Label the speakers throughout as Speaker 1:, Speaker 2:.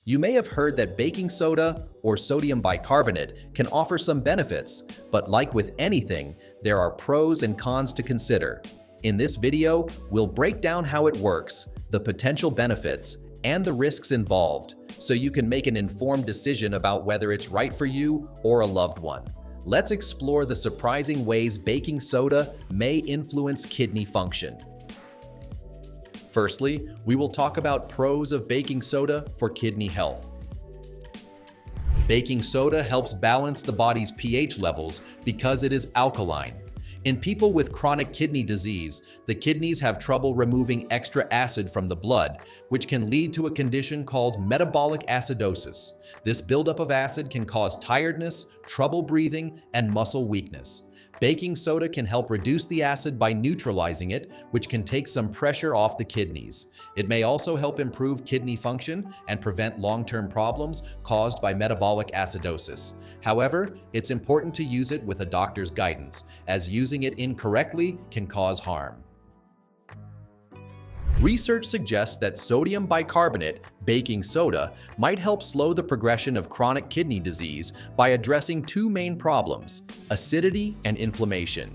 Speaker 1: You may have heard that baking soda or sodium bicarbonate can offer some benefits, but like with anything, there are pros and cons to consider. In this video, we'll break down how it works, the potential benefits, and the risks involved, so you can make an informed decision about whether it's right for you or a loved one. Let's explore the surprising ways baking soda may influence kidney function. Firstly, we will talk about pros of baking soda for kidney health. Baking soda helps balance the body's pH levels because it is alkaline. In people with chronic kidney disease, the kidneys have trouble removing extra acid from the blood, which can lead to a condition called metabolic acidosis. This buildup of acid can cause tiredness, trouble breathing, and muscle weakness. Baking soda can help reduce the acid by neutralizing it, which can take some pressure off the kidneys. It may also help improve kidney function and prevent long-term problems caused by metabolic acidosis. However, it's important to use it with a doctor's guidance, as using it incorrectly can cause harm. Research suggests that sodium bicarbonate, baking soda, might help slow the progression of chronic kidney disease by addressing two main problems: acidity and inflammation.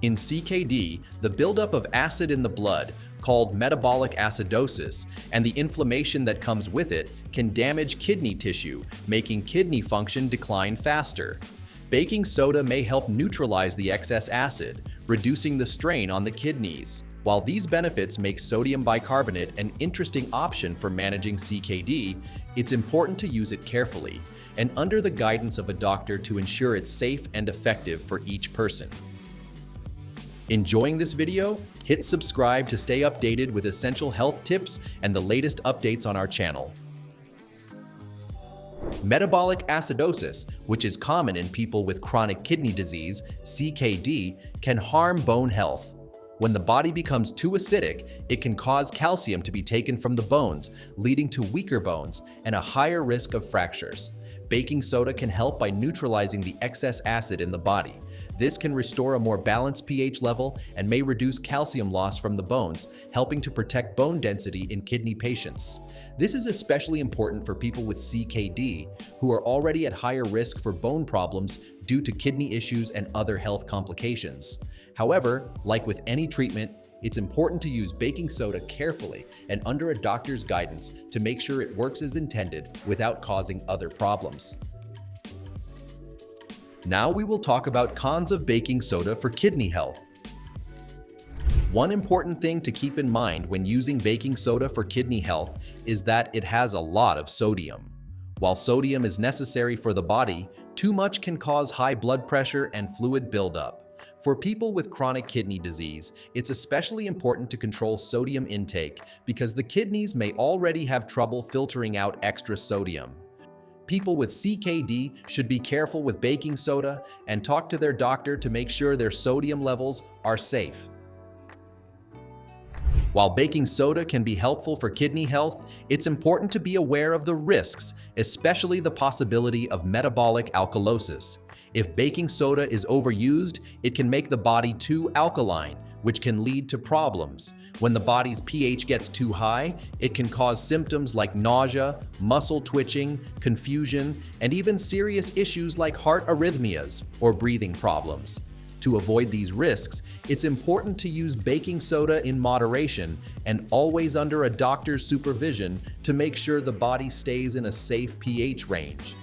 Speaker 1: In CKD, the buildup of acid in the blood, called metabolic acidosis, and the inflammation that comes with it can damage kidney tissue, making kidney function decline faster. Baking soda may help neutralize the excess acid, reducing the strain on the kidneys. While these benefits make sodium bicarbonate an interesting option for managing CKD, it's important to use it carefully and under the guidance of a doctor to ensure it's safe and effective for each person. Enjoying this video? Hit subscribe to stay updated with essential health tips and the latest updates on our channel. Metabolic acidosis, which is common in people with chronic kidney disease, CKD, can harm bone health. When the body becomes too acidic, it can cause calcium to be taken from the bones, leading to weaker bones and a higher risk of fractures. Baking soda can help by neutralizing the excess acid in the body. This can restore a more balanced pH level and may reduce calcium loss from the bones, helping to protect bone density in kidney patients. This is especially important for people with CKD, who are already at higher risk for bone problems due to kidney issues and other health complications. However, like with any treatment, it's important to use baking soda carefully and under a doctor's guidance to make sure it works as intended without causing other problems. Now we will talk about cons of baking soda for kidney health. One important thing to keep in mind when using baking soda for kidney health is that it has a lot of sodium. While sodium is necessary for the body, too much can cause high blood pressure and fluid buildup. For people with chronic kidney disease, it's especially important to control sodium intake because the kidneys may already have trouble filtering out extra sodium. People with CKD should be careful with baking soda and talk to their doctor to make sure their sodium levels are safe. While baking soda can be helpful for kidney health, it's important to be aware of the risks, especially the possibility of metabolic alkalosis. If baking soda is overused, it can make the body too alkaline, which can lead to problems. When the body's pH gets too high, it can cause symptoms like nausea, muscle twitching, confusion, and even serious issues like heart arrhythmias or breathing problems. To avoid these risks, it's important to use baking soda in moderation and always under a doctor's supervision to make sure the body stays in a safe pH range.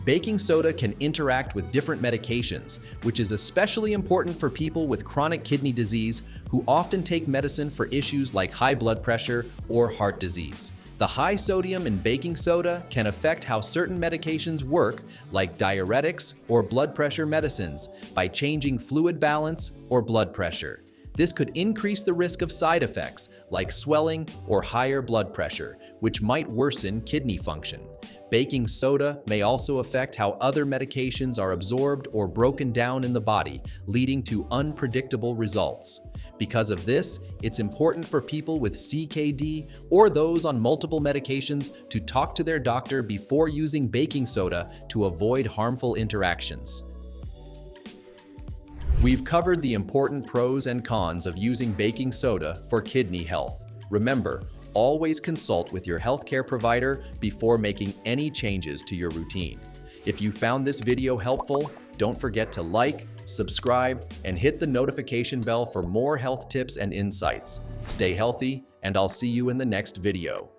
Speaker 1: Baking soda can interact with different medications, which is especially important for people with chronic kidney disease who often take medicine for issues like high blood pressure or heart disease. The high sodium in baking soda can affect how certain medications work, like diuretics or blood pressure medicines, by changing fluid balance or blood pressure. This could increase the risk of side effects, like swelling or higher blood pressure, which might worsen kidney function. Baking soda may also affect how other medications are absorbed or broken down in the body, leading to unpredictable results. Because of this, it's important for people with CKD or those on multiple medications to talk to their doctor before using baking soda to avoid harmful interactions. We've covered the important pros and cons of using baking soda for kidney health. Remember, always consult with your healthcare provider before making any changes to your routine. If you found this video helpful, don't forget to like, subscribe, and hit the notification bell for more health tips and insights. Stay healthy, and I'll see you in the next video.